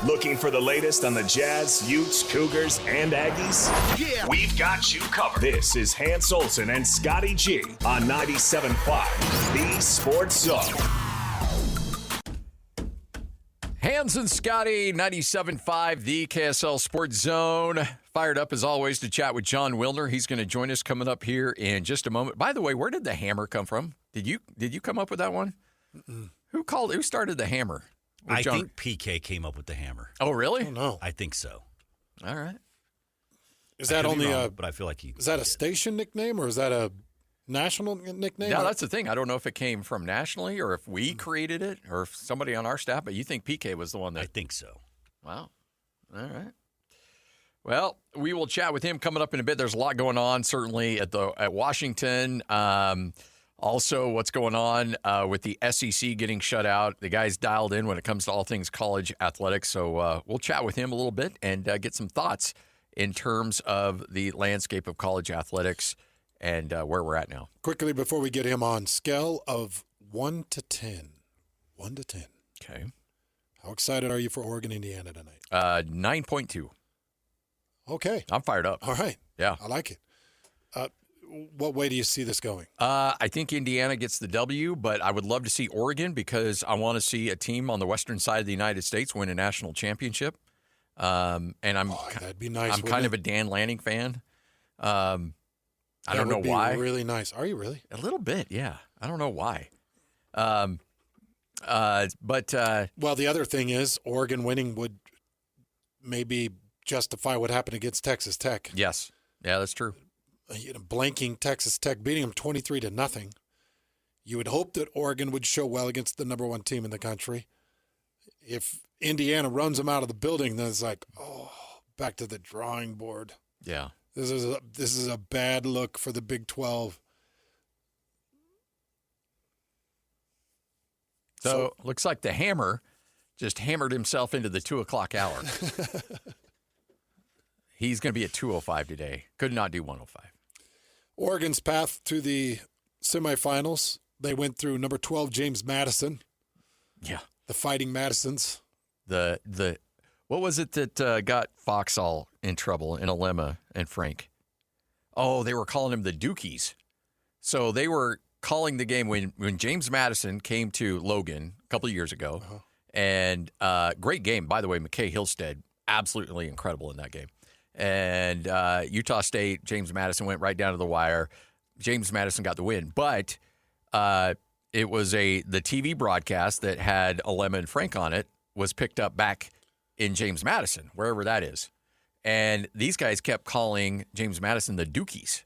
Looking for the latest on the Jazz, Utes, Cougars, and Aggies? Yeah! We've got you covered. This is Hans Olsen and Scotty G on 97.5, the Sports Zone. Hans and Scotty, 97.5, the KSL Sports Zone. Fired up, as always, to chat with John Wilner. He's going to join us coming up here in just a moment. By the way, where did the hammer come from? Did you come up with that one? Mm-mm. Who started the hammer? I think PK came up with the hammer. Oh, really? Oh, no. I think so. All right. Is that only but I feel like is that a station nickname or is that a national nickname? Yeah, that's the thing. I don't know if it came from nationally or if we created it or if somebody on our staff, but you think PK was the one that... I think so. Wow. All right. Well, we will chat with him coming up in a bit. There's a lot going on, certainly, at Washington. Also, what's going on with the SEC getting shut out. The guy's dialed in when it comes to all things college athletics. So we'll chat with him a little bit and get some thoughts in terms of the landscape of college athletics and where we're at now. Quickly, before we get him on, scale of 1 to 10. 1 to 10. Okay. How excited are you for Oregon, Indiana tonight? 9.2. Okay. I'm fired up. All right. Yeah. I like it. What way do you see this going? I think Indiana gets the W, but I would love to see Oregon because I want to see a team on the western side of the United States win a national championship. And that'd be nice. I'm kind of a Dan Lanning fan. I don't know why. Really nice. Are you really? A little bit, yeah. I don't know why. But well, the other thing is Oregon winning would maybe justify what happened against Texas Tech. Yes. Yeah, that's true. Blanking Texas Tech, beating them 23-0. You would hope that Oregon would show well against the number one team in the country. If Indiana runs them out of the building, then it's like, oh, back to the drawing board. Yeah. This is a bad look for the Big 12. So looks like the hammer just hammered himself into the 2 o'clock hour. He's going to be at 2:05 today. Could not do 1:05. Oregon's path to the semifinals, they went through number 12, James Madison. Yeah. The Fighting Madisons. The what was it that got Fox all in trouble in Alema and Frank? Oh, they were calling him the Dukies. So they were calling the game when James Madison came to Logan a couple of years ago. Uh-huh. And great game. By the way, McKay Hillstead, absolutely incredible in that game. And Utah State, James Madison went right down to the wire. James Madison got the win. But it was the TV broadcast that had Alema and Frank on it was picked up back in James Madison, wherever that is. And these guys kept calling James Madison the Dukies.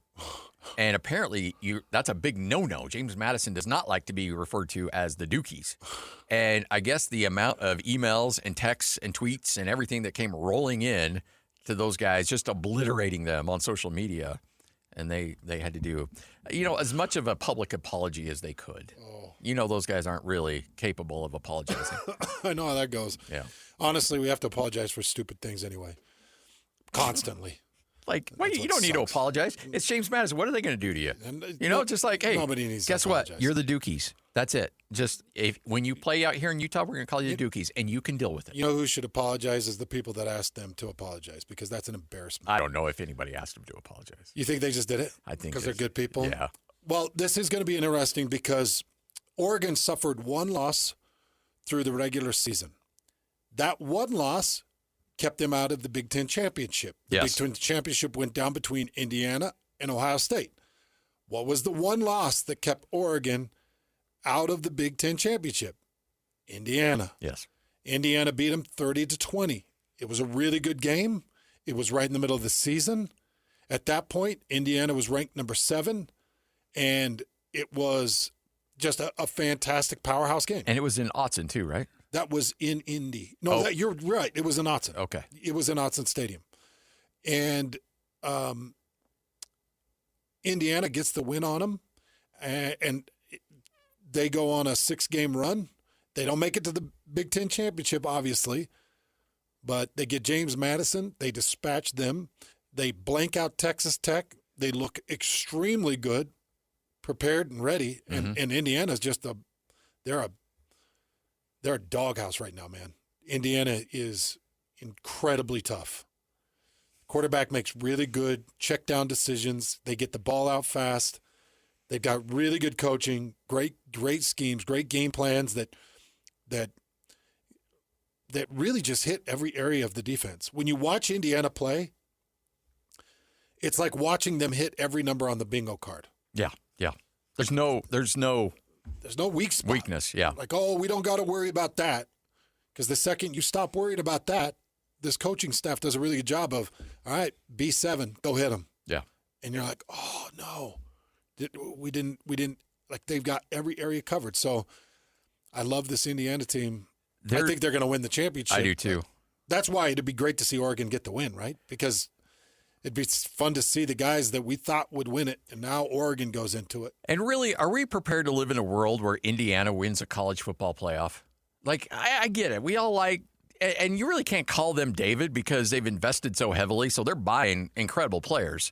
And apparently that's a big no-no. James Madison does not like to be referred to as the Dukies. And I guess the amount of emails and texts and tweets and everything that came rolling in to those guys, just obliterating them on social media. And they had to do, as much of a public apology as they could. Oh. Those guys aren't really capable of apologizing. I know how that goes. Yeah. Honestly, we have to apologize for stupid things anyway. Constantly. Like, well, you don't need to apologize. It's James Madison. What are they going to do to you? And, just like, hey, nobody needs guess to apologize. What? You're the Dukies. That's it. Just when you play out here in Utah, we're going to call you the Dukies, and you can deal with it. You know who should apologize is the people that asked them to apologize, because that's an embarrassment. I don't know if anybody asked them to apologize. You think they just did it? I think because they're good people? Yeah. Well, this is going to be interesting because Oregon suffered one loss through the regular season. That one loss kept them out of the Big Ten championship. The Big Ten championship went down between Indiana and Ohio State. What was the one loss that kept Oregon out of the Big Ten championship? Indiana. Yes. Indiana beat them 30-20. It was a really good game. It was right in the middle of the season. At that point, Indiana was ranked number 7, and it was just a fantastic powerhouse game. And it was in Autzen too, right? That was in Indy. No, you're right. It was in Autzen. Okay. It was in Autzen Stadium. And Indiana gets the win on them, and they go on a 6-game run. They don't make it to the Big Ten championship, obviously, but they get James Madison. They dispatch them. They blank out Texas Tech. They look extremely good, prepared and ready. And Indiana's just they're a doghouse right now, man. Indiana is incredibly tough. Quarterback makes really good check down decisions. They get the ball out fast. They've got really good coaching, great schemes, great game plans that really just hit every area of the defense. When you watch Indiana play, it's like watching them hit every number on the bingo card. Yeah. There's no weak spot. Weakness, yeah. Like, oh, we don't got to worry about that. Because the second you stop worrying about that, this coaching staff does a really good job of, all right, B7, go hit them. Yeah. And you're like, oh, no. We didn't, like, they've got every area covered. So I love this Indiana team. I think they're going to win the championship. I do too. That's why it'd be great to see Oregon get the win, right? Because it'd be fun to see the guys that we thought would win it, and now Oregon goes into it. And really, are we prepared to live in a world where Indiana wins a college football playoff? Like, I get it. We all like, and you really can't call them David because they've invested so heavily, so they're buying incredible players.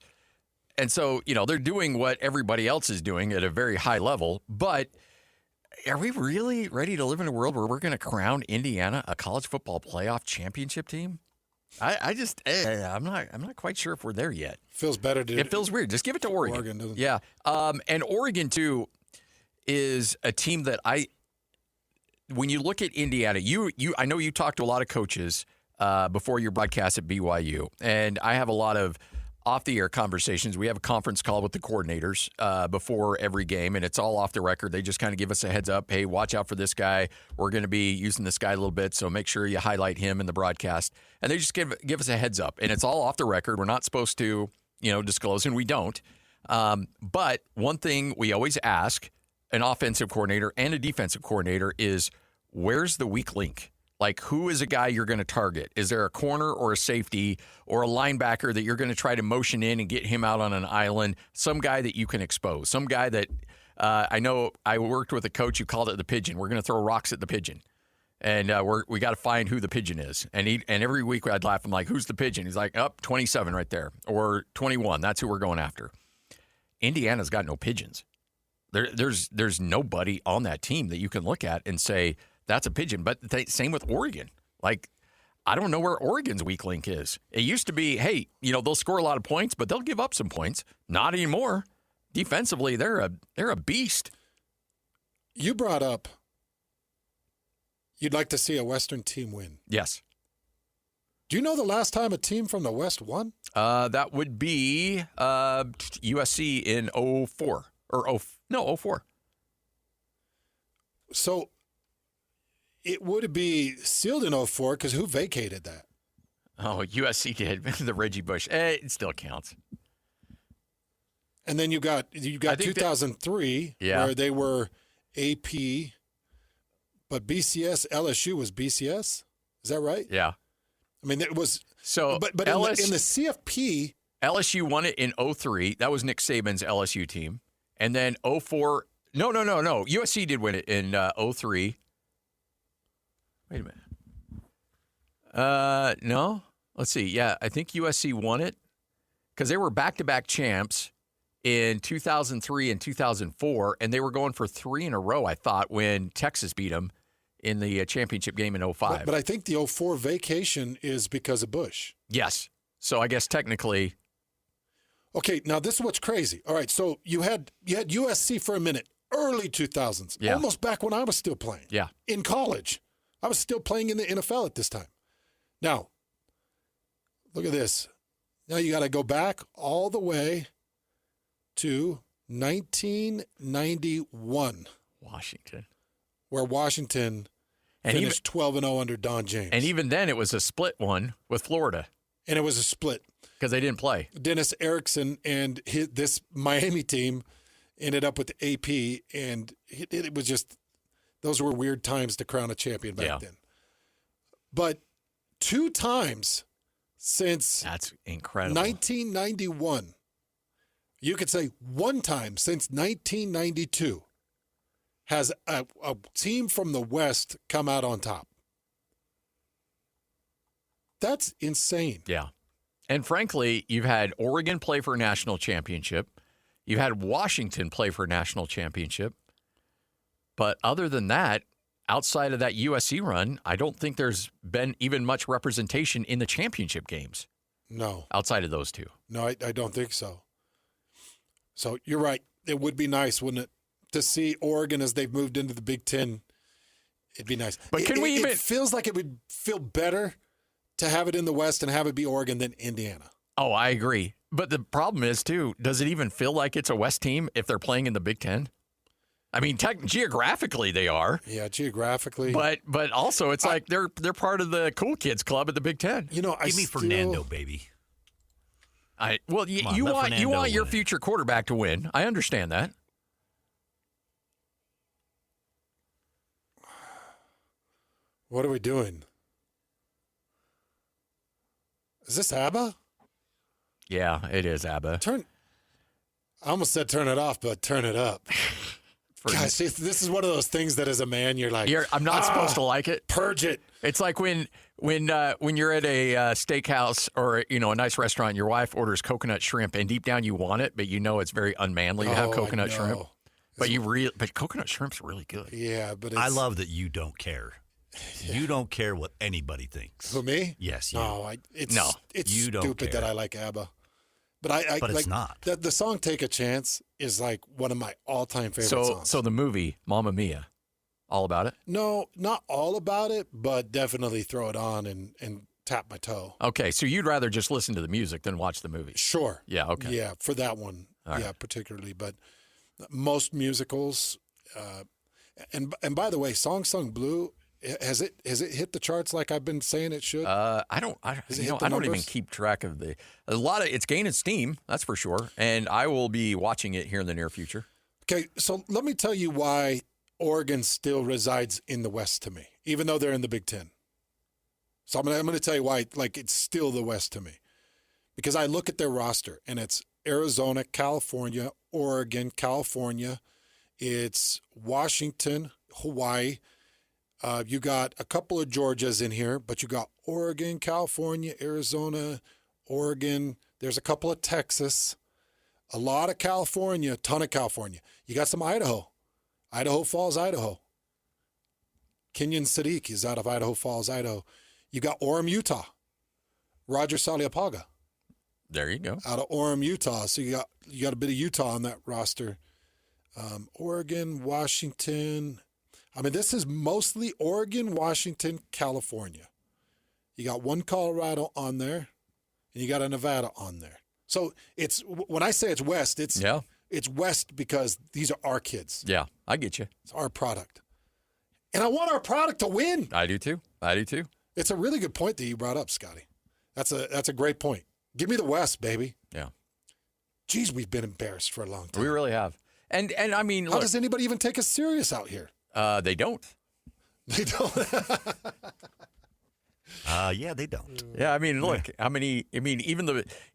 And so, they're doing what everybody else is doing at a very high level, but are we really ready to live in a world where we're going to crown Indiana a college football playoff championship team? I'm not quite sure if we're there yet. Feels better to. It feels weird. Just give it to Oregon. Oregon doesn't. Yeah. And Oregon too is a team that when you look at Indiana, I know you talked to a lot of coaches before your broadcast at BYU, and I have a lot of off-the-air conversations. We have a conference call with the coordinators before every game, and it's all off the record. They just kind of give us a heads up. Hey, watch out for this guy. We're going to be using this guy a little bit, so make sure you highlight him in the broadcast. And they just give us a heads up, and it's all off the record. We're not supposed to, disclose, and we don't. But one thing we always ask an offensive coordinator and a defensive coordinator is, where's the weak link? Like, who is a guy you're going to target? Is there a corner or a safety or a linebacker that you're going to try to motion in and get him out on an island? Some guy that you can expose. Some guy that I know I worked with a coach who called it the pigeon. We're going to throw rocks at the pigeon. And we got to find who the pigeon is. And every week I'd laugh. I'm like, who's the pigeon? He's like, 27 right there. Or 21. That's who we're going after. Indiana's got no pigeons. There's nobody on that team that you can look at and say, that's a pigeon. But same with Oregon. Like, I don't know where Oregon's weak link is. It used to be, hey, they'll score a lot of points, but they'll give up some points. Not anymore. Defensively, they're a beast. You brought up you'd like to see a Western team win. Yes. Do you know the last time a team from the West won? That would be USC in 04. Or 04. So it would be sealed in 04 because who vacated that? Oh, USC did. The Reggie Bush. It still counts. And then you got 2003 where they were AP, but BCS, LSU was BCS. Is that right? Yeah. I mean, it was. So, but in the CFP. LSU won it in 03. That was Nick Saban's LSU team. And then 04. No. USC did win it in 03. Wait a minute. No. Let's see. Yeah, I think USC won it because they were back-to-back champs in 2003 and 2004, and they were going for 3 in a row, I thought, when Texas beat them in the championship game in 05. But I think the 04 vacation is because of Bush. Yes. So I guess technically. Okay, now this is what's crazy. All right, so you had USC for a minute, early 2000s, almost back when I was still playing. Yeah. In college. I was still playing in the NFL at this time. Now, look at this. Now you got to go back all the way to 1991. Washington. Where Washington finished 12-0 under Don James. And even then, it was a split one with Florida. And it was a split. Because they didn't play. Dennis Erickson and this Miami team ended up with the AP, and it was just, those were weird times to crown a champion back then. But 2 times since that's incredible. 1991, you could say 1 time since 1992, has a team from the West come out on top. That's insane. Yeah. And frankly, you've had Oregon play for a national championship. You've had Washington play for a national championship. But other than that, outside of that USC run, I don't think there's been even much representation in the championship games. No. Outside of those two. No, I don't think so. So you're right. It would be nice, wouldn't it, to see Oregon as they've moved into the Big Ten. It'd be nice. But it feels like it would feel better to have it in the West and have it be Oregon than Indiana. Oh, I agree. But the problem is, too, does it even feel like it's a West team if they're playing in the Big Ten? I mean, geographically they are. Yeah, geographically. But also it's like they're part of the cool kids club at the Big Ten. Give me Fernando, baby. You want your future quarterback to win. I understand that. What are we doing? Is this ABBA? Yeah, it is ABBA. I almost said turn it off, but turn it up. Guys, this is one of those things that as a man you're like, I'm not supposed to like it. Purge it. It's like when you're at a steakhouse or a nice restaurant, your wife orders coconut shrimp, and deep down you want it, but you know it's very unmanly to have coconut shrimp. But coconut shrimp's really good. Yeah, but I love that you don't care. Yeah. You don't care what anybody thinks. Who, me? Yes, you. It's you stupid that I like ABBA. But it's like, not. The song "Take a Chance" is like one of my all-time favorite songs. So the movie Mamma Mia, all about it? No, not all about it, but definitely throw it on and tap my toe. Okay, so you'd rather just listen to the music than watch the movie? Sure. Yeah. Okay. Yeah, for that one. All right. Particularly. But most musicals, and by the way, "Song Sung Blue." Has it hit the charts like I've been saying it should? I don't even keep track of it's gaining steam, that's for sure. And I will be watching it here in the near future. Okay, so let me tell you why Oregon still resides in the West to me, even though they're in the Big Ten. So I'm going to tell you why, like, it's still the West to me. Because I look at their roster, and it's Arizona, California, Oregon, California. It's Washington, Hawaii. You got a couple of Georgias in here, but you got Oregon, California, Arizona, Oregon. There's a couple of Texas, a lot of California, a ton of California. You got some Idaho, Idaho Falls, Idaho. Kenyon Sadiq is out of Idaho Falls, Idaho. You got Orem, Utah. Roger Saliapaga. There you go. Out of Orem, Utah. So you got a bit of Utah on that roster. Oregon, Washington. I mean, this is mostly Oregon, Washington, California. You got one Colorado on there, and you got a Nevada on there. So it's when I say it's West, it's West because these are our kids. Yeah, I get you. It's our product. And I want our product to win. I do too. It's a really good point that you brought up, Scotty. That's a great point. Give me the West, baby. Yeah. Geez, we've been embarrassed for a long time. We really have. And I mean, how does anybody even take us serious out here? They don't. They don't. Yeah, they don't. Yeah, I mean, look,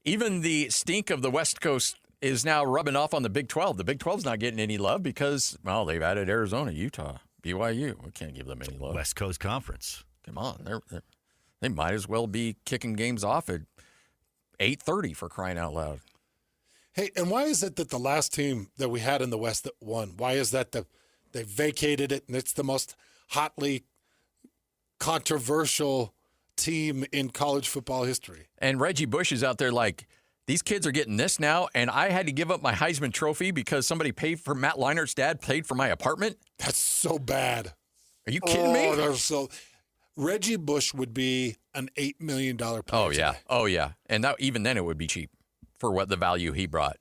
even the stink of the West Coast is now rubbing off on the Big 12. The Big 12's not getting any love because, well, they've added Arizona, Utah, BYU. We can't give them any love. West Coast Conference. Come on, they might as well be kicking games off at 8:30 for crying out loud. Hey, and why is it that the last team that we had in the West that won? Why is that they vacated it, and it's the most hotly controversial team in college football history? And Reggie Bush is out there like, these kids are getting this now, and I had to give up my Heisman Trophy because somebody paid for Matt Leinert's dad paid for my apartment? That's so bad. Are you kidding me? Reggie Bush would be an $8 million player. Oh, yeah. Today. Oh, yeah. And even then it would be cheap for what the value he brought.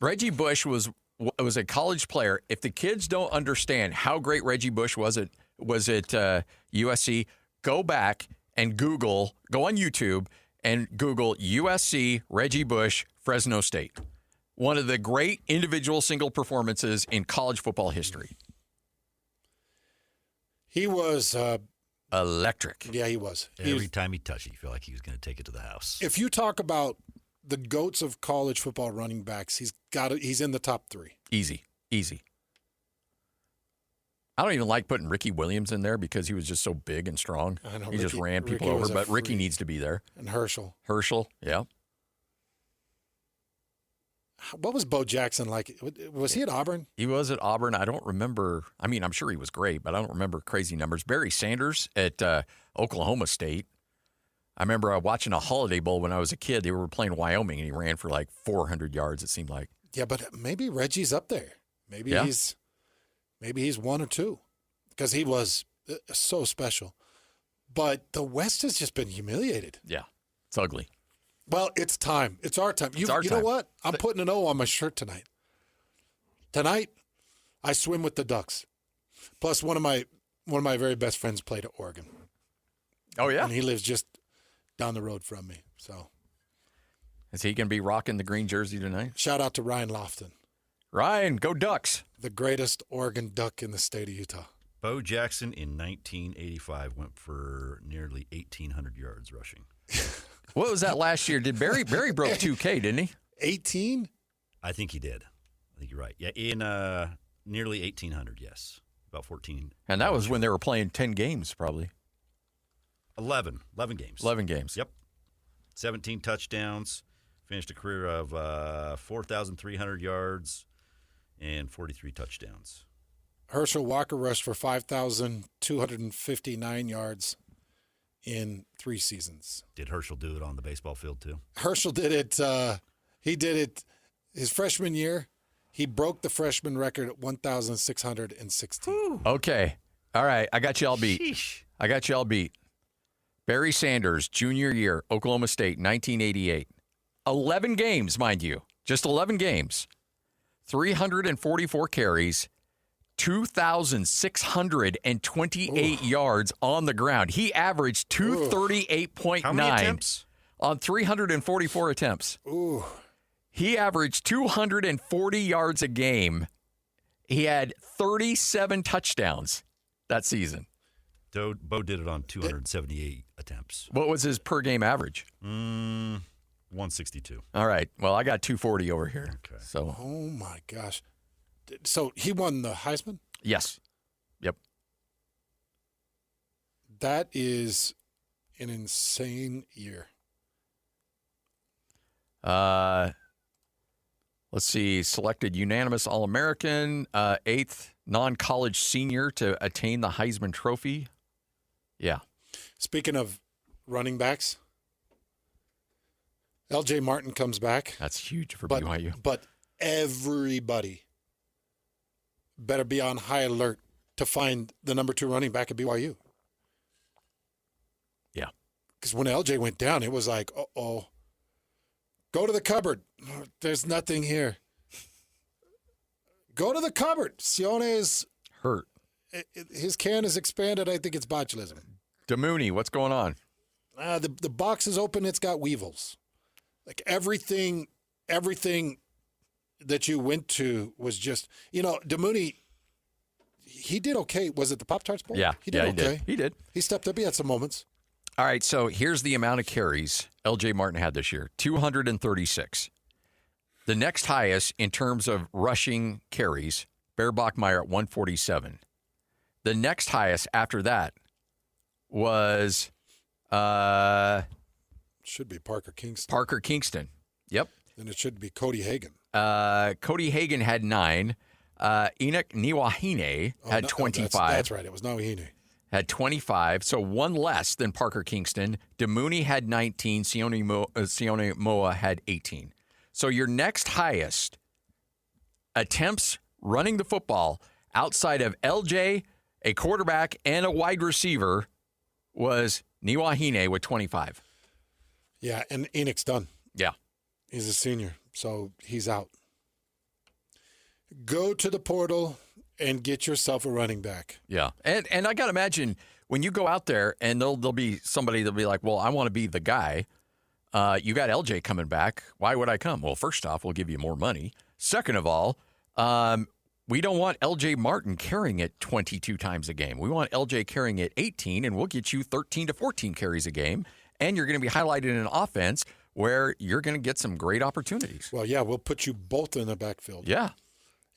Reggie Bush was a college player. If the kids don't understand how great Reggie Bush was at USC, go back and go on YouTube and Google USC Reggie Bush Fresno State. One of the great individual single performances in college football history. He was electric. Yeah, he was. Every time he touched it, you feel like he was going to take it to the house. If you talk about the GOATs of college football running backs, he's in the top 3. Easy. I don't even like putting Ricky Williams in there because he was just so big and strong. I know, he just ran people over, but Ricky needs to be there. And Herschel, yeah. What was Bo Jackson like? Was he at Auburn? He was at Auburn. I don't remember. I mean, I'm sure he was great, but I don't remember crazy numbers. Barry Sanders at Oklahoma State. I remember watching a Holiday Bowl when I was a kid. They were playing Wyoming, and he ran for like 400 yards, it seemed like. Yeah, but maybe Reggie's up there. Maybe he's one or two because he was so special. But the West has just been humiliated. Yeah, it's ugly. Well, it's time. It's our time. You know what? I'm putting an O on my shirt tonight. Tonight, I swim with the Ducks. Plus, one of my very best friends played at Oregon. Oh, yeah? And he lives just down the road from me. So, is he going to be rocking the green jersey tonight? Shout out to Ryan Lofton. Ryan, go Ducks. The greatest Oregon Duck in the state of Utah. Bo Jackson in 1985 went for nearly 1,800 yards rushing. What was that last year? Did Barry broke 2K, didn't he? 18? I think he did. I think you're right. Yeah, in nearly 1,800, yes. About 14. And that was when they were playing 10 games, probably. 11 games. 11 games. Yep. 17 touchdowns. Finished a career of 4,300 yards and 43 touchdowns. Herschel Walker rushed for 5,259 yards in 3 seasons. Did Herschel do it on the baseball field too? Herschel did it. He did it his freshman year. He broke the freshman record at 1,616. Okay. All right. I got you all beat. Sheesh. Barry Sanders, junior year, Oklahoma State, 1988. 11 games, mind you. Just 11 games. 344 carries. 2,628 yards on the ground. He averaged 238.9 How many attempts? On 344 attempts. Ooh. He averaged 240 yards a game. He had 37 touchdowns that season. Bo did it on 278 attempts. What was his per game average? 162. All right. Well, I got 240 over here. Okay. So. Oh, my gosh. So he won the Heisman? Yes. Yep. That is an insane year. Let's see. Selected unanimous All-American, 8th non-college senior to attain the Heisman Trophy. Yeah. Speaking of running backs, L.J. Martin comes back. That's huge for BYU. But everybody better be on high alert to find the number 2 running back at BYU. Yeah. Because when LJ went down, it was like, uh-oh. Go to the cupboard. There's nothing here. Go to the cupboard. Sione is hurt. His can is expanded. I think it's botulism. DeMooney, what's going on? The box is open. It's got weevils. Like everything that you went to was just, DeMooney, he did okay. Was it the Pop-Tarts Bowl? Yeah. He did okay. He did. He stepped up. He had some moments. All right, so here's the amount of carries L.J. Martin had this year, 236. The next highest in terms of rushing carries, Bear Bachmeier at 147. The next highest after that was should be Parker Kingston. Parker Kingston. Yep. Then it should be Cody Hagan. Cody Hagan had 9. Enoch Niwahine had 25. That's right. It was Niwahine. Had 25, so one less than Parker Kingston. DeMooney had 19. Sione Moa had 18. So your next highest attempts running the football outside of LJ, a quarterback, and a wide receiver was Niwahine with 25. Yeah, and Enoch's done. Yeah. He's a senior, so he's out. Go to the portal and get yourself a running back. Yeah. And I got to imagine when you go out there and there'll be somebody that'll be like, well, I want to be the guy. You got LJ coming back. Why would I come? Well, first off, we'll give you more money. Second of all, we don't want LJ Martin carrying it 22 times a game. We want LJ carrying it 18, and we'll get you 13 to 14 carries a game. And you're going to be highlighted in an offense where you're going to get some great opportunities. Well, yeah, we'll put you both in the backfield. Yeah.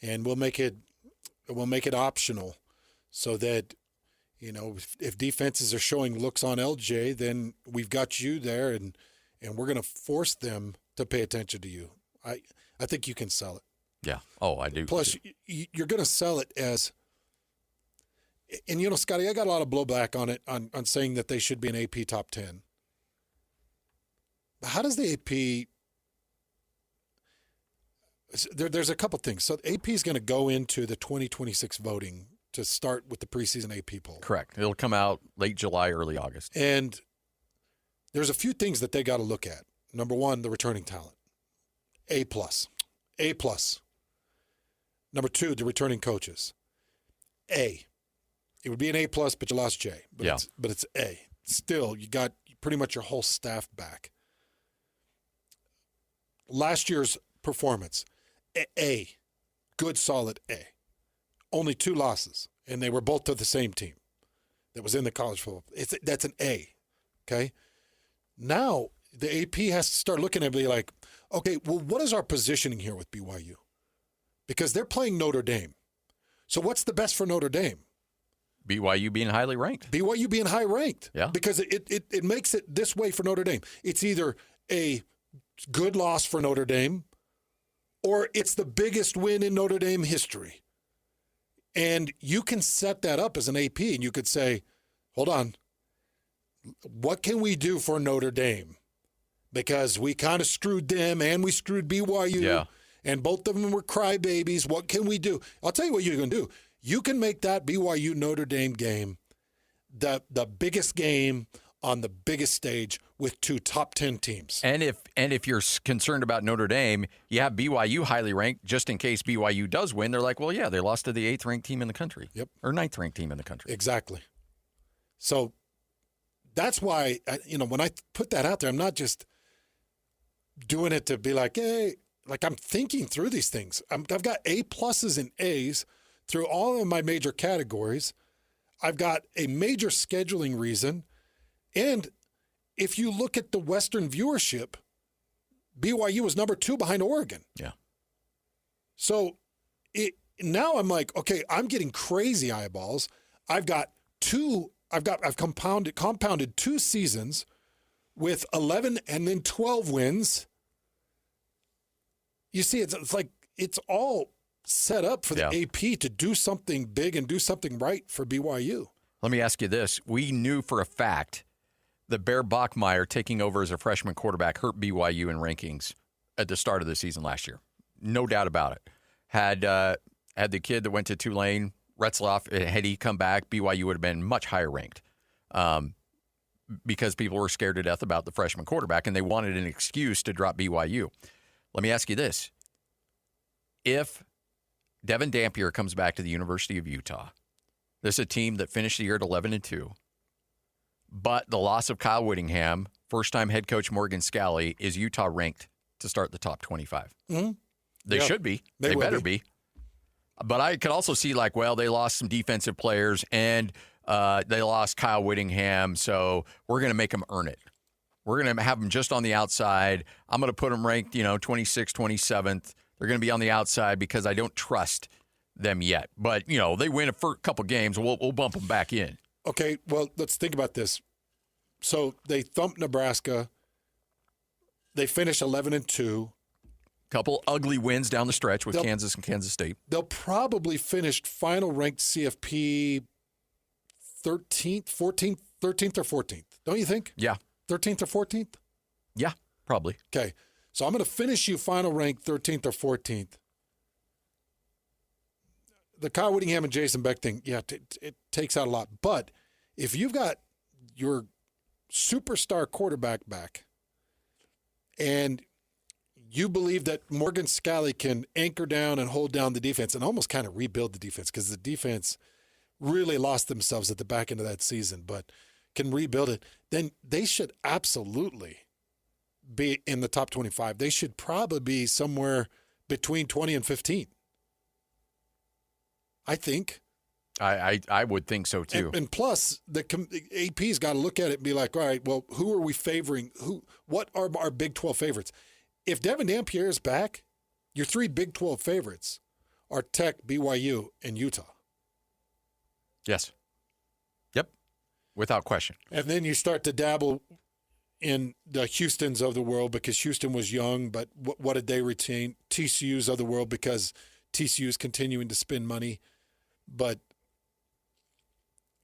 And we'll make it optional so that, if defenses are showing looks on LJ, then we've got you there and we're going to force them to pay attention to you. I think you can sell it. Yeah. Oh, I do. Plus, you're going to sell it as, and Scotty, I got a lot of blowback on it, on saying that they should be an AP top 10. How does the AP, there's a couple things. So AP is going to go into the 2026 voting to start with the preseason AP poll. Correct. It'll come out late July, early August. And there's a few things that they got to look at. Number one, the returning talent. A+. A+. Number two, the returning coaches. A. It would be an A+, but you lost J. But it's A. Still, you got pretty much your whole staff back. Last year's performance, A. Good, solid A. Only 2 losses, and they were both to the same team that was in the college football. That's an A, okay? Now, the AP has to start looking at me like, okay, well, what is our positioning here with BYU? Because they're playing Notre Dame. So what's the best for Notre Dame? BYU being highly ranked. BYU being high ranked. Yeah. Because it makes it this way for Notre Dame. It's either a good loss for Notre Dame or it's the biggest win in Notre Dame history. And you can set that up as an AP and you could say, hold on, what can we do for Notre Dame? Because we kind of screwed them and we screwed BYU. Yeah. And both of them were crybabies. What can we do? I'll tell you what you're going to do. You can make that BYU Notre Dame game the biggest game on the biggest stage with 2 top 10 teams. And if you're concerned about Notre Dame, you have BYU highly ranked just in case BYU does win. They're like, well, yeah, they lost to the 8th ranked team in the country. Yep. Or 9th ranked team in the country. Exactly. So that's why, when I put that out there, I'm not just doing it to be like, hey, like I'm thinking through these things. I've got A+ and A's through all of my major categories. I've got a major scheduling reason. And if you look at the Western viewership, BYU was number 2 behind Oregon. Yeah. So now I'm like, okay, I'm getting crazy eyeballs. I've compounded 2 seasons with 11 and then 12 wins. You see, it's like it's all set up for the AP to do something big and do something right for BYU. Let me ask you this. We knew for a fact that Bear Bachmeier taking over as a freshman quarterback hurt BYU in rankings at the start of the season last year. No doubt about it. Had the kid that went to Tulane, Retzloff, had he come back, BYU would have been much higher ranked because people were scared to death about the freshman quarterback, and they wanted an excuse to drop BYU. Let me ask you this. If Devin Dampier comes back to the University of Utah, this is a team that finished the year at 11-2, but the loss of Kyle Whittingham, first-time head coach Morgan Scalley, is Utah ranked to start the top 25? Mm-hmm. They should be. They better be. But I could also see they lost some defensive players and they lost Kyle Whittingham, so we're going to make them earn it. We're going to have them just on the outside. I'm going to put them ranked, 26th, 27th. They're going to be on the outside because I don't trust them yet. But, they win a couple games, we'll bump them back in. Okay, well, let's think about this. So they thumped Nebraska. They finished 11-2. Couple ugly wins down the stretch with Kansas and Kansas State. They'll probably finish final ranked CFP 13th or 14th. Don't you think? Yeah. 13th or 14th? Yeah, probably. Okay. So I'm going to finish you final ranked 13th or 14th. The Kyle Whittingham and Jason Beck thing, it takes out a lot. But if you've got your superstar quarterback back and you believe that Morgan Scalley can anchor down and hold down the defense and almost kind of rebuild the defense because the defense really lost themselves at the back end of that season, but can rebuild it, then they should absolutely be in the top 25. They should probably be somewhere between 20 and 15. I think. I would think so, too. And plus, the AP's got to look at it and be like, all right, well, who are we favoring? What are our Big 12 favorites? If Devin Dampier is back, your 3 Big 12 favorites are Tech, BYU, and Utah. Yes. Yep. Without question. And then you start to dabble in the Houstons of the world because Houston was young, but what did they retain? TCUs of the world because TCU is continuing to spend money. But,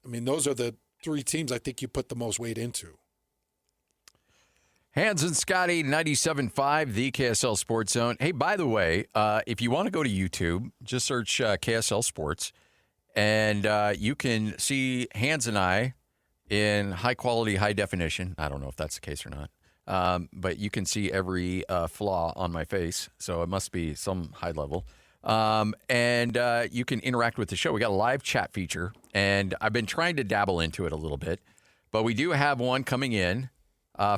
I mean, those are the three teams I think you put the most weight into. Hans and Scotty, 97.5, the KSL Sports Zone. Hey, by the way, if you want to go to YouTube, just search KSL Sports, and you can see Hans and I in high quality, high definition. I don't know if that's the case or not, but you can see every flaw on my face, so it must be some high level. And you can interact with the show. We got a live chat feature, and I've been trying to dabble into it a little bit, but we do have one coming in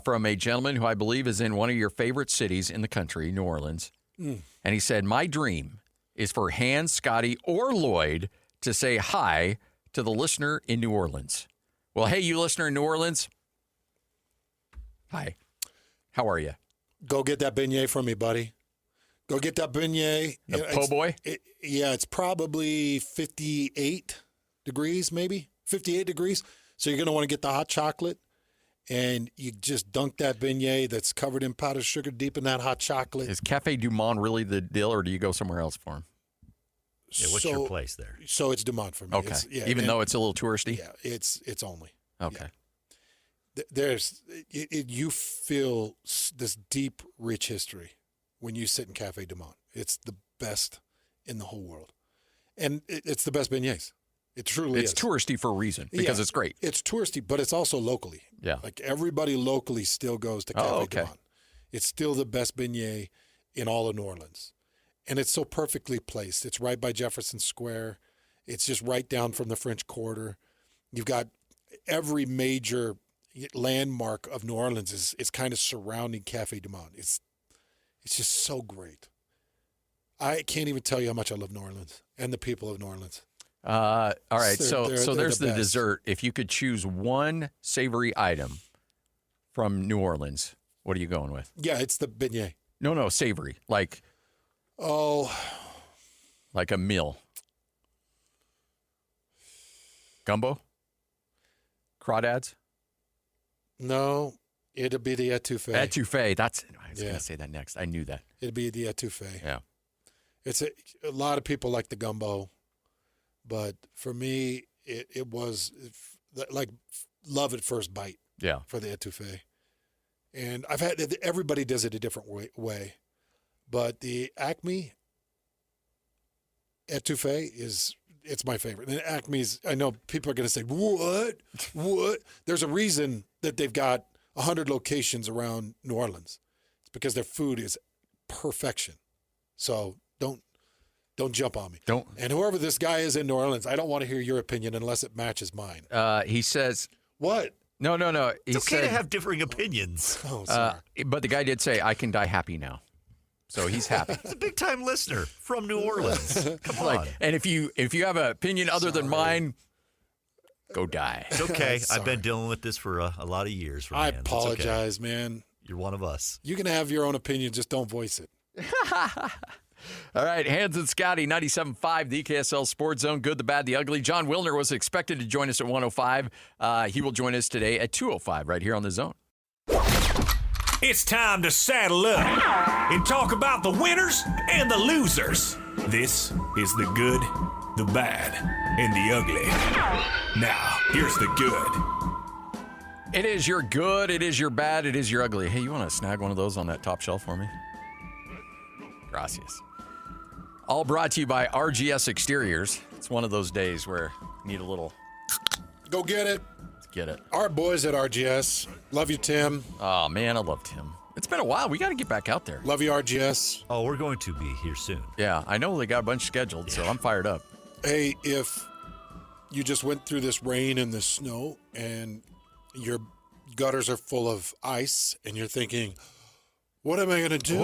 from a gentleman who I believe is in one of your favorite cities in the country, New Orleans. And he said, my dream is for Hans, Scotty, or Lloyd to say hi to the listener in New Orleans. Well, hey, you listener in New Orleans. Hi. How are you? Go get that beignet from me, buddy. Go get that beignet. The po' boy? It's probably 58 degrees, maybe 58 degrees. So you're going to want to get the hot chocolate, and you just dunk that beignet that's covered in powdered sugar deep in that hot chocolate. Is Cafe Du Monde really the deal, or do you go somewhere else for him? Yeah, what's your place there? So it's Du Monde for me. Okay. Even though it's a little touristy? Yeah, it's only. Okay. Yeah. You feel this deep, rich history when you sit in Cafe Du Monde. It's the best in the whole world. And it's the best beignets. It truly is. It's touristy for a reason, because it's great. It's touristy, but it's also locally. Yeah. Like everybody locally still goes to Cafe Du Monde. It's still the best beignet in all of New Orleans. And it's so perfectly placed. It's right by Jefferson Square. It's just right down from the French Quarter. You've got every major landmark of New Orleans is kind of surrounding Cafe Du Monde. It's just so great. I can't even tell you how much I love New Orleans and the people of New Orleans. All right, so there's the best. dessert. If you could choose one savory item from New Orleans, what are you going with? Yeah, it's the beignet. No, savory. Like a meal. Gumbo? Crawdads? No, it'll be the etouffee. Etouffee. I was going to say that next. I knew that. It'll be the etouffee. Yeah. It's a lot of people like the gumbo, but for me, it was like love at first bite. Yeah. For the etouffee, and I've had everybody does it a different way, but the Acme etouffee it's my favorite. And Acme's, I know people are going to say, what? There's a reason that they've got 100 locations around New Orleans. It's because their food is perfection. So don't jump on me. Don't. And whoever this guy is in New Orleans, I don't want to hear your opinion unless it matches mine. He says. What? No. It's okay to have differing opinions. Oh, sorry. But the guy did say, I can die happy now. So he's happy. He's a big-time listener from New Orleans. Come on. And if you have an opinion other than mine, go die. It's okay. I've been dealing with this for a lot of years. I apologize, man. You're one of us. You can have your own opinion, just don't voice it. All right, Hans and Scotty, 97.5, the KSL Sports Zone, good, the bad, the ugly. John Wilner was expected to join us at 105. He will join us today at 205 right here on The Zone. It's time to saddle up and talk about the winners and the losers. This is the good, the bad, and the ugly. Now, here's the good. It is your good, it is your bad, it is your ugly. Hey, you want to snag one of those on that top shelf for me? Gracias. All brought to you by RGS Exteriors. It's one of those days where you need a little... Go get it. Get it. Our boys at RGS. Love you, Tim. Oh, man, I love Tim. It's been a while. We got to get back out there. Love you, RGS. Oh, we're going to be here soon. Yeah, I know they got a bunch scheduled, so I'm fired up. Hey, if you just went through this rain and this snow and your gutters are full of ice and you're thinking, what am I going to do?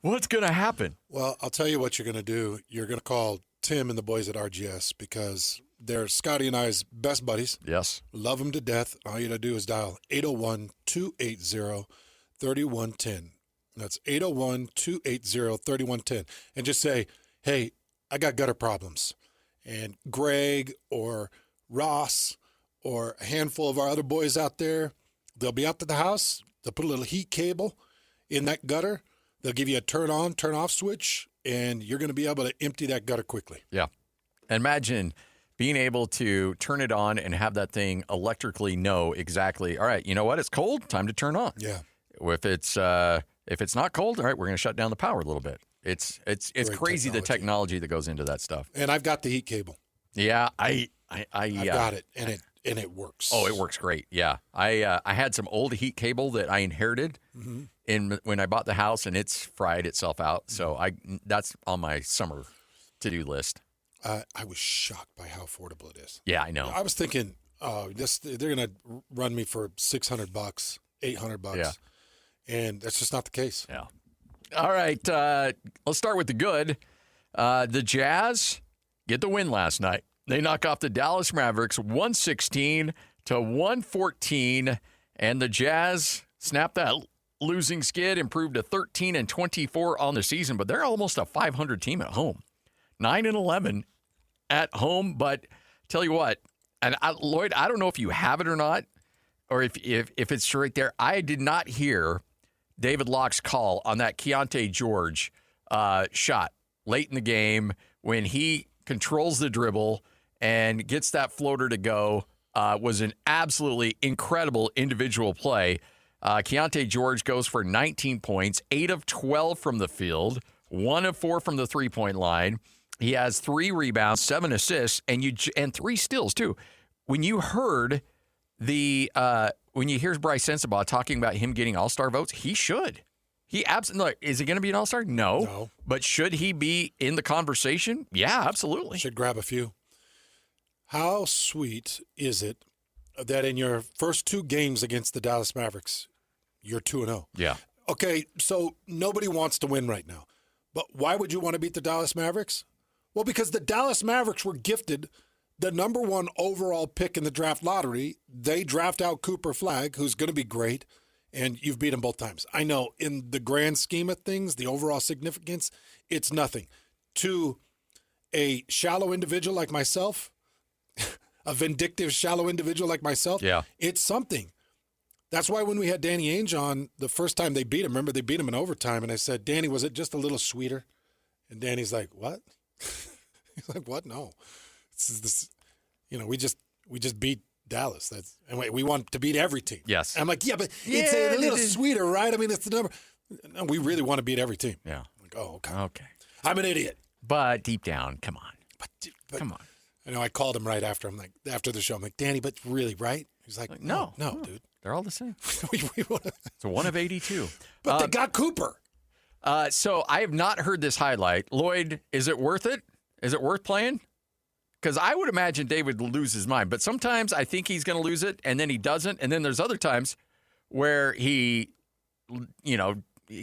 What's going to happen? Well, I'll tell you what you're going to do. You're going to call Tim and the boys at RGS because they're Scotty and I's best buddies. Yes. Love them to death. All you got to do is dial 801-280-3110. That's 801-280-3110. And just say, hey, I got gutter problems. And Greg or Ross or a handful of our other boys out there, they'll be out to the house. They'll put a little heat cable in that gutter. They'll give you a turn on, turn off switch, and you're going to be able to empty that gutter quickly. Yeah. Imagine being able to turn it on and have that thing electrically know exactly, all right, you know what? It's cold. Time to turn on. Yeah. If it's not cold, all right, we're going to shut down the power a little bit. It's crazy the technology that goes into that stuff. And I've got the heat cable. Yeah, I've got it, and it works. Oh, it works great. Yeah, I had some old heat cable that I inherited when I bought the house, and it's fried itself out. So that's on my summer to-do list. I was shocked by how affordable it is. Yeah, I know. I was thinking, they're going to run me for $600, $800. Yeah. And that's just not the case. Yeah. All right, let's start with the good. The Jazz get the win last night. They knock off the Dallas Mavericks 116-114, and the Jazz snap that losing skid, improved to 13-24 on the season, but they're almost a 500 team at home. 9-11 at home, but tell you what, and Lloyd, I don't know if you have it or not, or if it's right there. I did not hear David Locke's call on that Keontae George shot late in the game when he controls the dribble and gets that floater to go. Was an absolutely incredible individual play. Keontae George goes for 19 points, 8 of 12 from the field, 1 of 4 from the three-point line. He has 3 rebounds, 7 assists, and 3 steals too. When you heard when you hear Bryce Sensabaugh talking about him getting All-Star votes, he should. He absolutely. Is he going to be an All-Star? No. But should he be in the conversation? Yeah, absolutely. Should grab a few. How sweet is it that in your first 2 games against the Dallas Mavericks, you're 2-0? Yeah. Okay, so nobody wants to win right now. But why would you want to beat the Dallas Mavericks? Well, because the Dallas Mavericks were gifted the number 1 overall pick in the draft lottery. They draft out Cooper Flagg, who's going to be great, and you've beat him both times. I know in the grand scheme of things, the overall significance, it's nothing. To a shallow individual like myself, a vindictive, shallow individual like myself, it's something. That's why when we had Danny Ainge on the first time they beat him, remember they beat him in overtime, and I said, Danny, was it just a little sweeter? And Danny's like, what? He's like, what? No. This, we just beat Dallas. And we want to beat every team. Yes. And I'm like, yeah, but it's a little sweeter, right? I mean, it's the number. No, we really want to beat every team. Yeah. I'm like, oh, okay. Okay. I'm an idiot. But deep down, come on. But come on. I know I called him right after. I'm like, after the show, I'm like, Danny, but really, right? He's like, no, dude. They're all the same. we wanna... It's a 1 of 82. But they got Cooper. So I have not heard this highlight. Lloyd, is it worth it? Is it worth playing? Because I would imagine David will lose his mind. But sometimes I think he's going to lose it, and then he doesn't. And then there's other times where he,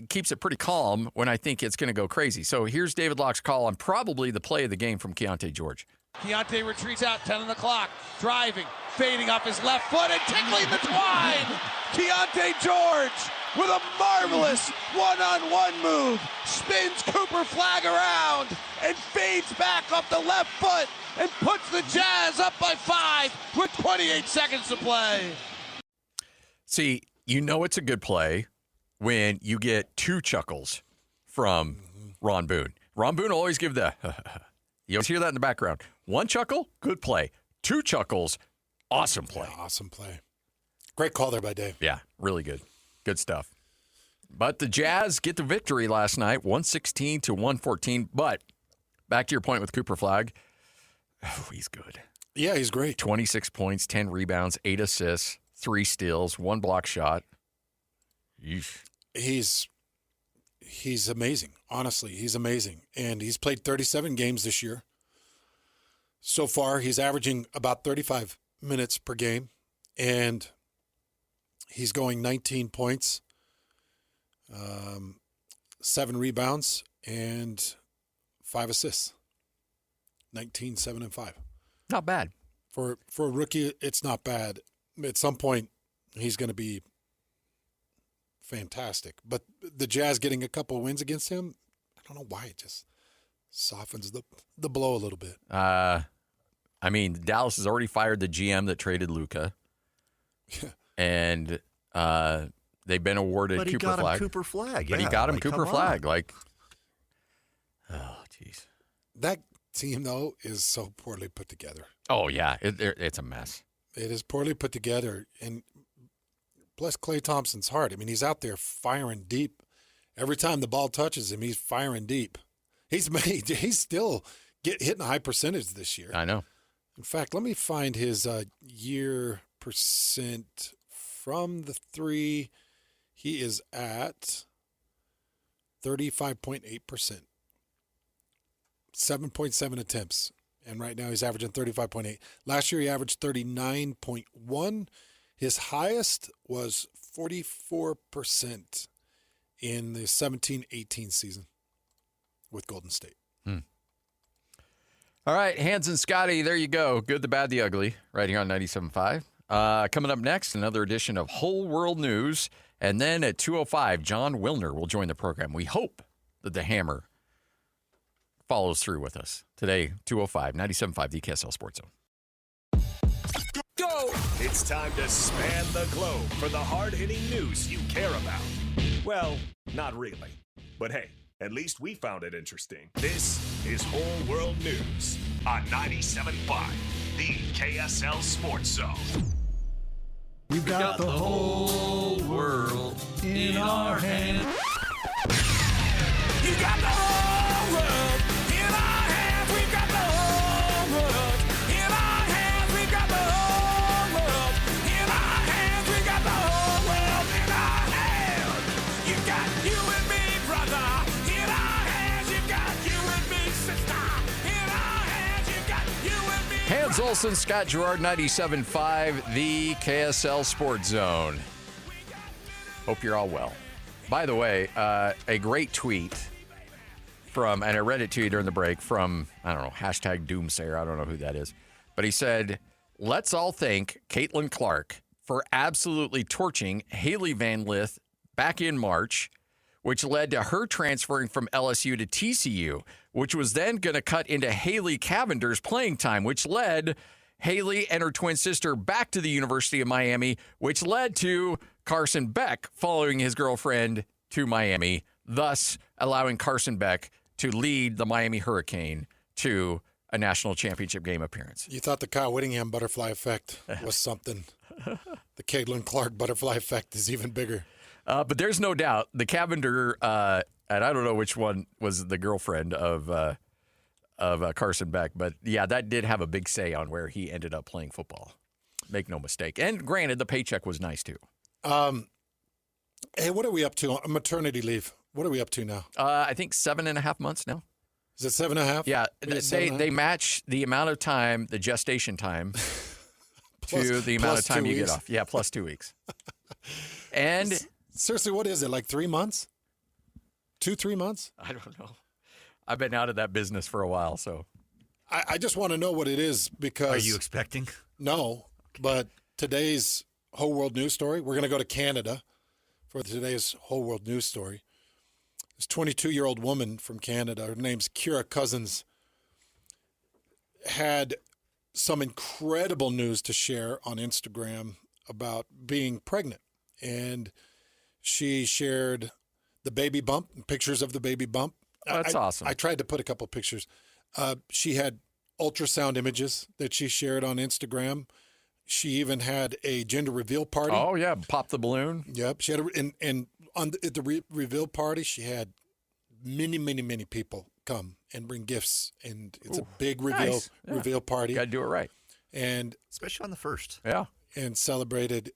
keeps it pretty calm when I think it's going to go crazy. So here's David Locke's call on probably the play of the game from Keontae George. Keontae retreats out, 10 on the clock, driving, fading off his left foot and tickling the twine. Keontae George with a marvelous one-on-one move, spins Cooper Flagg around and fades back off the left foot and puts the Jazz up by 5 with 28 seconds to play. See, it's a good play when you get 2 chuckles from Ron Boone. Ron Boone will always give the you always hear that in the background. 1 chuckle, good play. 2 chuckles, awesome play. Yeah, awesome play. Great call there by Dave. Yeah, really good. Good stuff. But the Jazz get the victory last night, 116-114. But back to your point with Cooper Flagg, he's good. Yeah, he's great. 26 points, 10 rebounds, 8 assists, 3 steals, 1 block shot. Yeesh. He's amazing. Honestly, he's amazing. And he's played 37 games this year. So far, he's averaging about 35 minutes per game. And he's going 19 points, 7 rebounds, and 5 assists. 19, 7, and 5. Not bad. For a rookie, it's not bad. At some point, he's going to be fantastic. But the Jazz getting a couple of wins against him, I don't know why. It just softens the blow a little bit. Dallas has already fired the GM that traded Luka. Yeah. And they've been awarded But he Cooper got Flag. him Cooper Flag. But he yeah, got him like, Cooper come Flag. on. Like, oh, jeez. That team, though, is so poorly put together. Oh, yeah. It's a mess. It is poorly put together. And bless Klay Thompson's heart. I mean, he's out there firing deep. Every time the ball touches him, he's firing deep. He's still hitting a high percentage this year. I know. In fact, let me find his year percent from the three. He is at 35.8%. 7.7 attempts. And right now he's averaging 35.8. Last year he averaged 39.1. His highest was 44% in the 17-18 season with Golden State. All right, Hans and Scotty, there you go. Good, the bad, the ugly, right here on 97.5. Coming up next, another edition of Whole World News. And then at 2:05, John Wilner will join the program. We hope that the Hammer follows through with us. Today, 2:05, 97.5, the KSL Sports Zone. Go! It's time to span the globe for the hard-hitting news you care about. Well, not really. But hey, at least we found it interesting. This is Whole World News on 97.5, the KSL Sports Zone. We've got the whole world in our hands. You got the whole world in our hands. We've got the whole world in our hands. We've got the whole world in our hands. We've got the whole world in our hands. You've got you and me, brother, in our hands. You've got you and me, sister, in our hands. You've got you and me. Hans Olsen, Scott Gerard, 97.5, the KSL Sports Zone. Hope you're all well. By the way, a great tweet from, and I read it to you during the break, from, I don't know, hashtag Doomsayer. I don't know who that is. But he said, let's all thank Caitlin Clark for absolutely torching Haley Van Lith back in March, which led to her transferring from LSU to TCU, which was then going to cut into Haley Cavender's playing time, which led Haley and her twin sister back to the University of Miami, which led to Carson Beck following his girlfriend to Miami, thus allowing Carson Beck to lead the Miami Hurricane to a national championship game appearance. You thought the Kyle Whittingham butterfly effect was something. The Caitlin Clark butterfly effect is even bigger. But there's no doubt the Cavender, and I don't know which one was the girlfriend of Carson Beck, but yeah, that did have a big say on where he ended up playing football. Make no mistake. And granted, the paycheck was nice too. Hey, what are we up to on maternity leave? What are we up to now? I think 7.5 months now. Is it 7.5? Yeah, Maybe they match the amount of time, the gestation time, to the amount of time you get off. Yeah, plus 2 weeks. And seriously, what is it? Like 3 months? 2-3 months? I don't know. I've been out of that business for a while, so. I just want to know what it is because. Are you expecting? No, but today's Whole World News story, we're going to go to Canada for today's Whole World News story. This 22-year-old woman from Canada, her name's Kira Cousins, had some incredible news to share on Instagram about being pregnant. And she shared the baby bump, pictures of the baby bump. That's awesome. I tried to put a couple pictures. She had ultrasound images that she shared on Instagram. She even had a gender reveal party. Oh, yeah. Pop the balloon. Yep. She had at the reveal party, she had many people come and bring gifts. And it's a big reveal party. Got to do it right. And Especially on the first. Yeah. And celebrated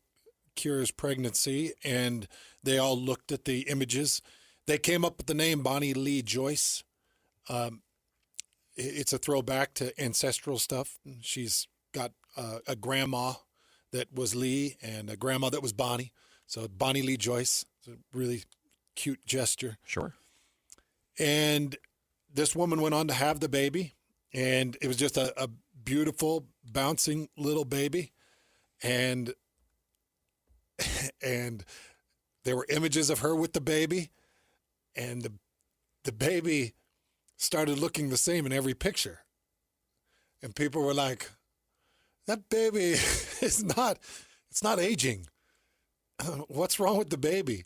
Kira's pregnancy. And they all looked at the images. They came up with the name Bonnie Lee Joyce. It's a throwback to ancestral stuff. She's got a grandma that was Lee and a grandma that was Bonnie. So Bonnie Lee Joyce. It's a really cute gesture. Sure. And this woman went on to have the baby. And it was just a beautiful, bouncing little baby. And there were images of her with the baby. And the baby started looking the same in every picture. And people were like, that baby it's not aging. what's wrong with the baby?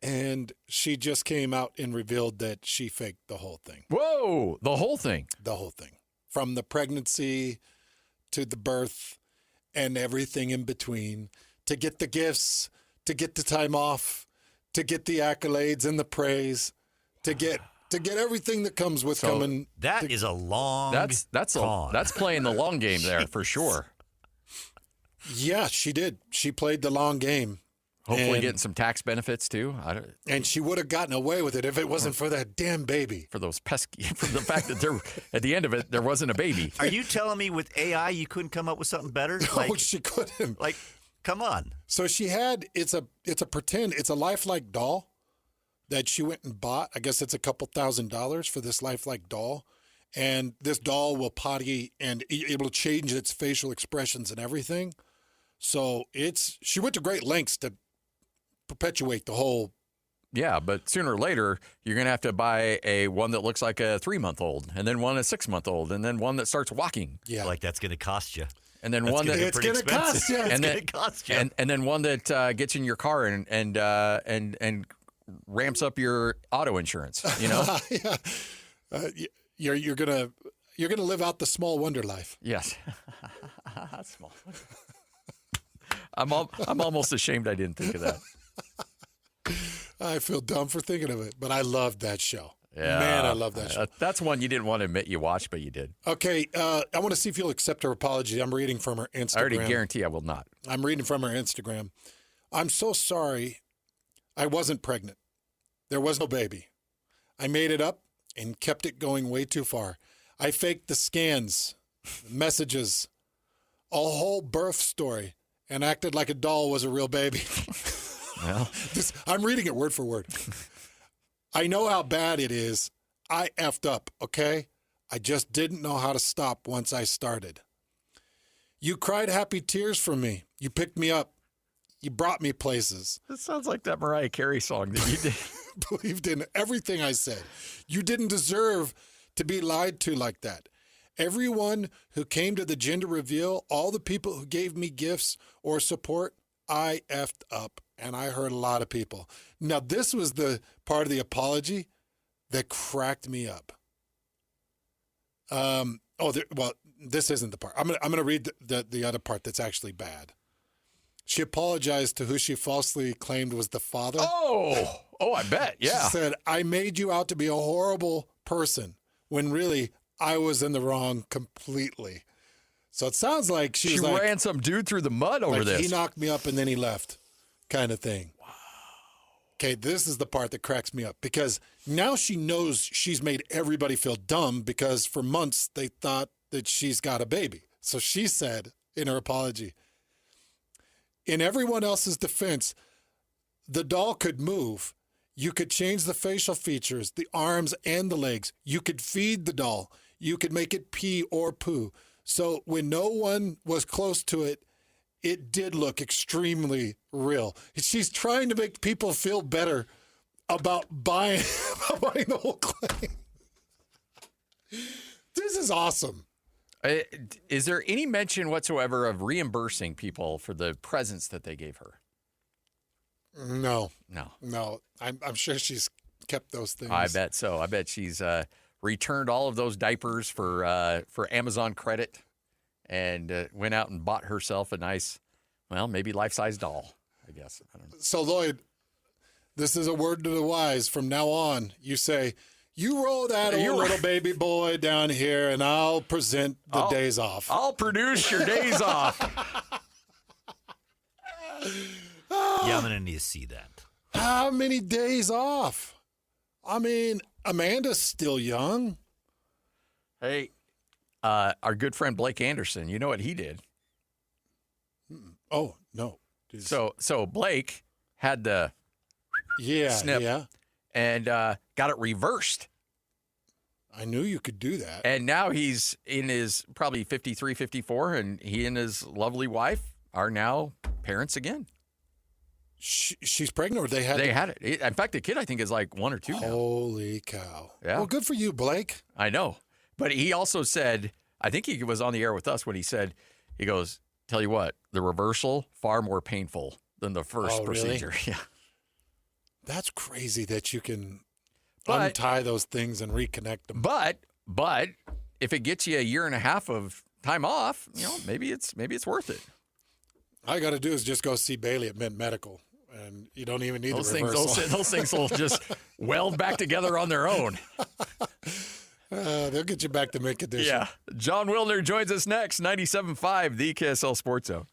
And she just came out and revealed that she faked the whole thing. Whoa, the whole thing. The whole thing. From the pregnancy to the birth and everything in between, to get the gifts, to get the time off, to get the accolades and the praise, to get everything that comes with coming. That is a long con. That's playing the long game there for sure. Yeah, she did. She played the long game. Hopefully getting some tax benefits too. And she would have gotten away with it if it wasn't for that damn baby. For those pesky, for the fact that at the end of it, there wasn't a baby. Are you telling me with AI you couldn't come up with something better? No, she couldn't. Like, come on. So she had, it's a lifelike doll that she went and bought. I guess it's a couple $1,000s for this lifelike doll. And this doll will potty and able to change its facial expressions and everything. So she went to great lengths to perpetuate the whole. Yeah, but sooner or later, you're going to have to buy one that looks like a 3-month-old, and then one a 6-month-old, and then one that starts walking. Yeah. Like that's going to cost you. And then one that it's going to cost you. It's going to cost you. And then one that gets in your car and ramps up your auto insurance, you know? Yeah. You're gonna live out the small wonder life. Yes. Small wonder. I'm almost ashamed I didn't think of that. I feel dumb for thinking of it, but I loved that show. Yeah, man, I love that show. That's one you didn't want to admit you watched, but you did. Okay, I want to see if you'll accept her apology. I'm reading from her Instagram. I already guarantee I will not. I'm reading from her Instagram. I'm so sorry I wasn't pregnant. There was no baby. I made it up and kept it going way too far. I faked the scans, messages, a whole birth story, and acted like a doll was a real baby. Well, I'm reading it word for word. I know how bad it is. I effed up, okay? I just didn't know how to stop once I started. You cried happy tears for me. You picked me up. You brought me places. It sounds like that Mariah Carey song that you did. Believed in everything I said. You didn't deserve to be lied to like that. Everyone who came to the gender reveal, all the people who gave me gifts or support, I effed up, and I hurt a lot of people. Now, this was the part of the apology that cracked me up. This isn't the part. I'm gonna read the other part that's actually bad. She apologized to who she falsely claimed was the father. Oh, I bet, yeah. She said, I made you out to be a horrible person when really I was in the wrong completely. So it sounds like she was ran some dude through the mud over this. He knocked me up and then he left kind of thing. Wow. Okay, this is the part that cracks me up because now she knows she's made everybody feel dumb because for months they thought that she's got a baby. So she said in her apology, in everyone else's defense, the doll could move. You could change the facial features, the arms and the legs. You could feed the doll. You could make it pee or poo. So when no one was close to it, it did look extremely real. She's trying to make people feel better about buying the whole claim. This is awesome. Is there any mention whatsoever of reimbursing people for the presents that they gave her? No. No. I'm sure she's kept those things. I bet so. I bet she's returned all of those diapers for Amazon credit and went out and bought herself a nice, well, maybe life-size doll, I guess. I don't know. So, Lloyd, this is a word to the wise. From now on, you say, you roll that old little baby boy down here, and I'll present the days off. I'll produce your days off. Yeah, I'm going to need to see that. How many days off? I mean, Amanda's still young. Hey, our good friend Blake Anderson, you know what he did? Oh, no. So Blake had the snip and got it reversed. I knew you could do that. And now he's in his probably 53, 54, and he and his lovely wife are now parents again. She's pregnant, or they had it. In fact, the kid, I think, is like 1 or 2 now. Holy cow. Yeah. Well, good for you, Blake. I know. But he also said, I think he was on the air with us when he said, he goes, tell you what, the reversal, far more painful than the first procedure. Really? Yeah. That's crazy that you can But- untie those things and reconnect them. But if it gets you a year and a half of time off, maybe it's worth it. All you got to do is just go see Bailey at Mint Medical, and you don't even need Those the things, reversal. those things will just weld back together on their own. They'll get you back to mint condition. Yeah. John Wilner joins us next. 97.5, the KSL Sports Zone.